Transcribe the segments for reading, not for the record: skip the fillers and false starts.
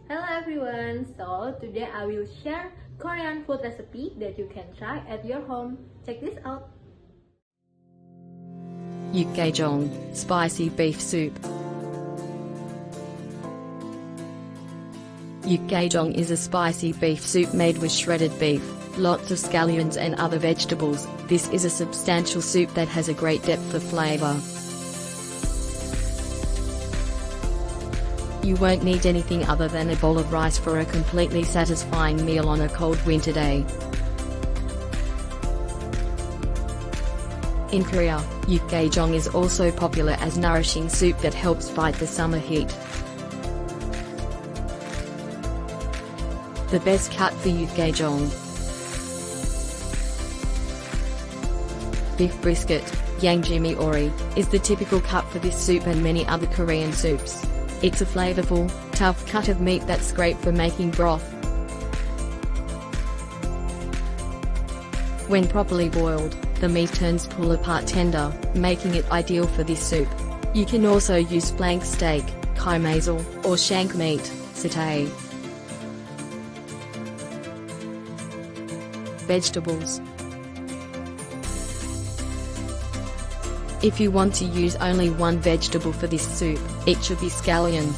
Hello everyone, so today I will share Korean food recipe that you can try at your home. Check this out. Gochujang, spicy beef soup. Gochujang is a spicy beef soup made with shredded beef, lots of scallions and other vegetables. This is a substantial soup that has a great depth of flavor. You won't need anything other than a bowl of rice for a completely satisfying meal on a cold winter day. In Korea, Gochujang is also popular as nourishing soup that helps fight the summer heat. The best cut for Gochujang. Beef brisket, yangjimi ori, is the typical cut for this soup and many other Korean soups. It's a flavorful, tough cut of meat that's great for making broth. When properly boiled, the meat turns pull-apart tender, making it ideal for this soup. You can also use flank steak, kaimazel, or shank meat, satay. Vegetables. If you want to use only one vegetable for this soup, it should be scallions.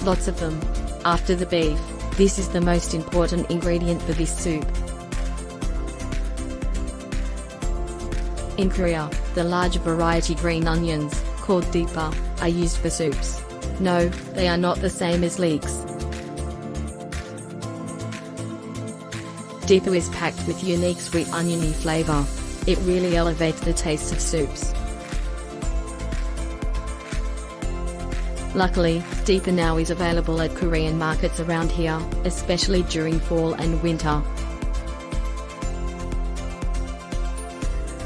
Lots of them. After the beef, this is the most important ingredient for this soup. In Korea, the large variety green onions, called daepa, are used for soups. No, they are not the same as leeks. Daepa is packed with unique sweet oniony flavor. It really elevates the taste of soups. Luckily, daepa now is available at Korean markets around here, especially during fall and winter.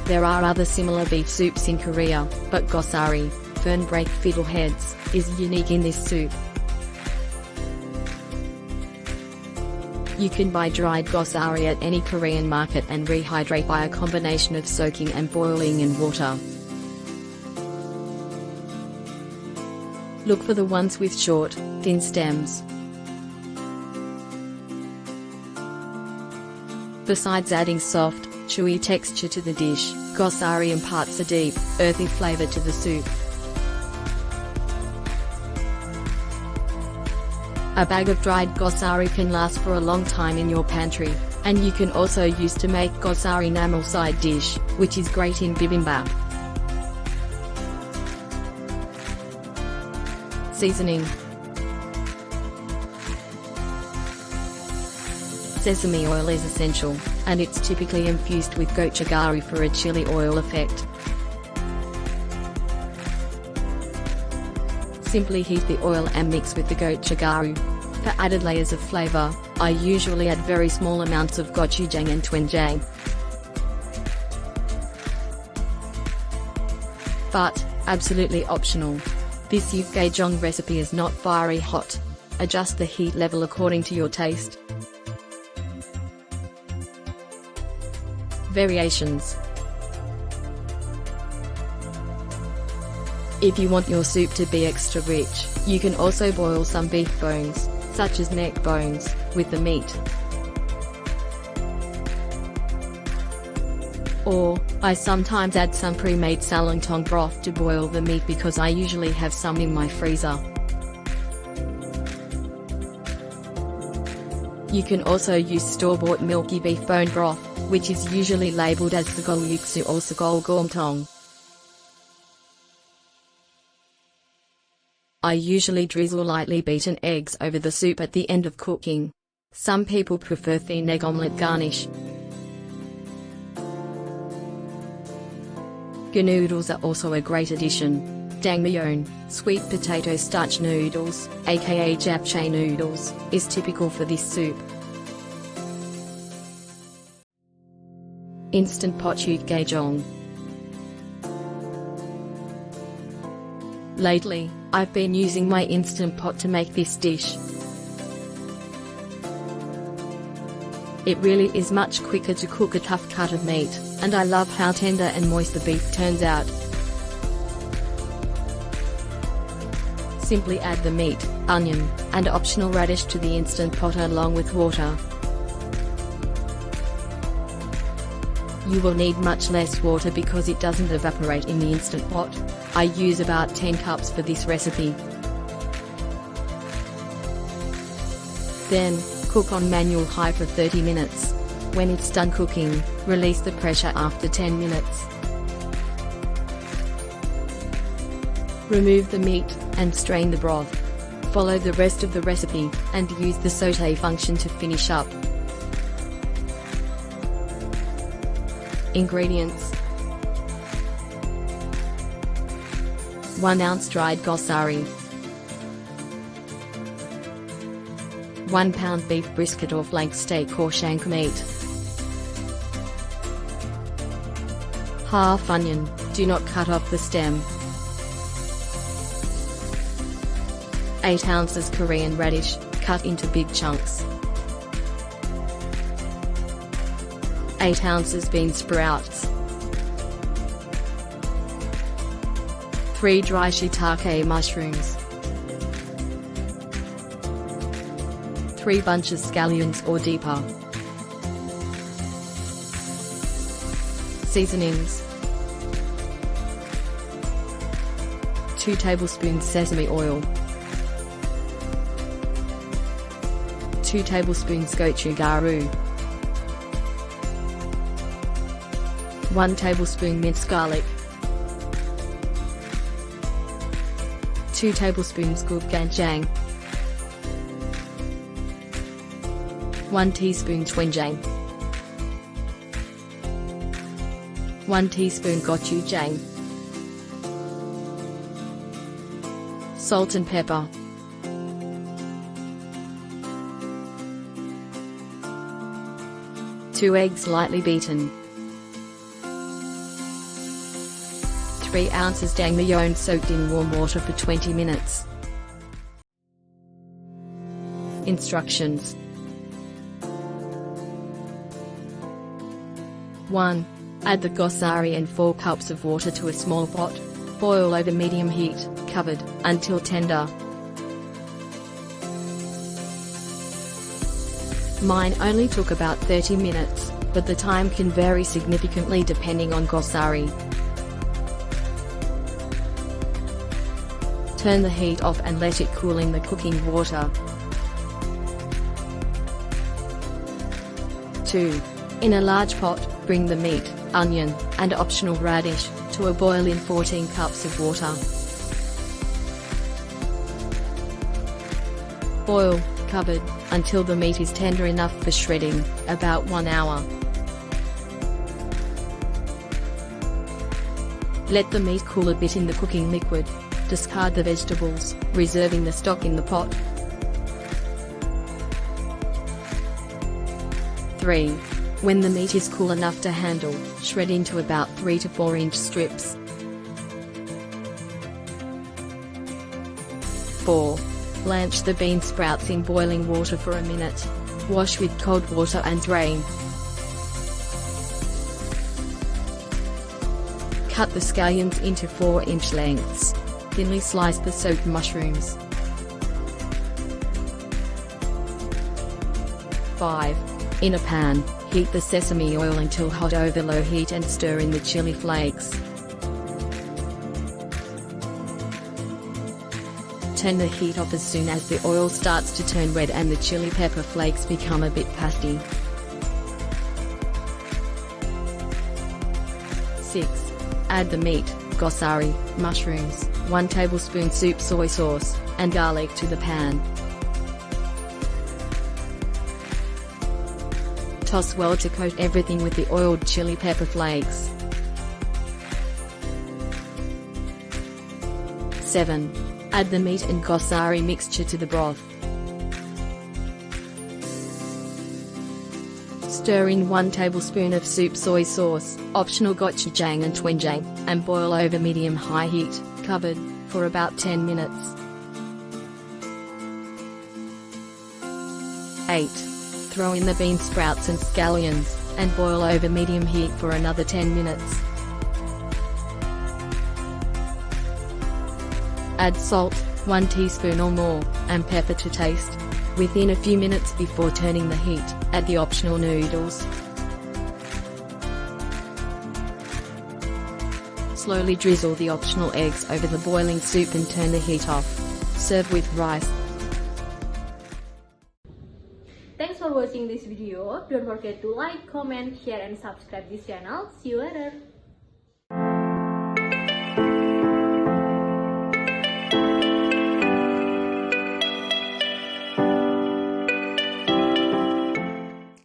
There are other similar beef soups in Korea, but gochugaru, fern-break fiddleheads, is unique in this soup. You can buy dried gochugaru at any Korean market and rehydrate by a combination of soaking and boiling in water. Look for the ones with short, thin stems. Besides adding soft, chewy texture to the dish, gochugaru imparts a deep, earthy flavor to the soup. A bag of dried gochugaru can last for a long time in your pantry, and you can also use to make gochugaru namul side dish, which is great in bibimbap. Seasoning. Sesame oil is essential, and it's typically infused with gochugaru for a chili oil effect. Simply heat the oil and mix with the gochugaru. For added layers of flavor, I usually add very small amounts of gochujang and doenjang. But, absolutely optional. This gochujang recipe is not fiery hot. Adjust the heat level according to your taste. Variations. If you want your soup to be extra rich, you can also boil some beef bones, such as neck bones, with the meat. Or, I sometimes add some pre-made salentong broth to boil the meat because I usually have some in my freezer. You can also use store-bought milky beef bone broth, which is usually labeled as seogolguksu or seogolgomtong. I usually drizzle lightly beaten eggs over the soup at the end of cooking. Some people prefer thin egg omelette garnish. Noodles are also a great addition. Jangmyeon, sweet potato starch noodles, aka japchae noodles, is typical for this soup. Instant pot gochujang. Lately, I've been using my Instant Pot to make this dish. It really is much quicker to cook a tough cut of meat, and I love how tender and moist the beef turns out. Simply add the meat, onion, and optional radish to the instant pot along with water. You will need much less water because it doesn't evaporate in the instant pot. I use about 10 cups for this recipe. Then, cook on manual high for 30 minutes. When it's done cooking, release the pressure after 10 minutes. Remove the meat, and strain the broth. Follow the rest of the recipe, and use the sauté function to finish up. Ingredients: 1 ounce dried gochugaru, 1 pound beef brisket or flank steak or shank meat, half onion, do not cut off the stem, 8 ounces Korean radish, cut into big chunks, 8 ounces bean sprouts, 3 dry shiitake mushrooms, 3 bunches scallions or deeper. Seasonings: 2 tablespoons sesame oil, 2 tablespoons gochugaru, 1 tablespoon minced garlic, 2 tablespoons gochujang, 1 teaspoon doenjang, 1 teaspoon gochujang, salt and pepper. Two eggs lightly beaten. 3 ounces jjangmyeon soaked in warm water for 20 minutes. Instructions: 1. Add the gochugaru and 4 cups of water to a small pot. Boil over medium heat, covered, until tender. Mine only took about 30 minutes, but the time can vary significantly depending on gochugaru. Turn the heat off and let it cool in the cooking water. 2. In a large pot, bring the meat, onion, and optional radish to a boil in 14 cups of water. Boil, covered, until the meat is tender enough for shredding, about 1 hour. Let the meat cool a bit in the cooking liquid. Discard the vegetables, reserving the stock in the pot. 3. When the meat is cool enough to handle, shred into about 3 to 4 inch strips. 4. Blanch the bean sprouts in boiling water for a minute. Wash with cold water and drain. Cut the scallions into 4-inch lengths. Thinly slice the soaked mushrooms. 5. In a pan, heat the sesame oil until hot over low heat and stir in the chili flakes. Turn the heat off as soon as the oil starts to turn red and the chili pepper flakes become a bit pasty. 6. Add the meat, gochugaru, mushrooms, 1 tablespoon soup soy sauce, and garlic to the pan. Toss well to coat everything with the oiled chili pepper flakes. 7. Add the meat and gochugaru mixture to the broth. Stir in 1 tablespoon of soup soy sauce, optional gochujang and doenjang, and boil over medium-high heat, covered, for about 10 minutes. 8. Throw in the bean sprouts and scallions, and boil over medium heat for another 10 minutes. Add salt, 1 teaspoon or more, and pepper to taste. Within a few minutes before turning the heat, add the optional noodles. Slowly drizzle the optional eggs over the boiling soup and turn the heat off. Serve with rice. Thanks for watching this video. Don't forget to like, comment, share and subscribe this channel. See you later.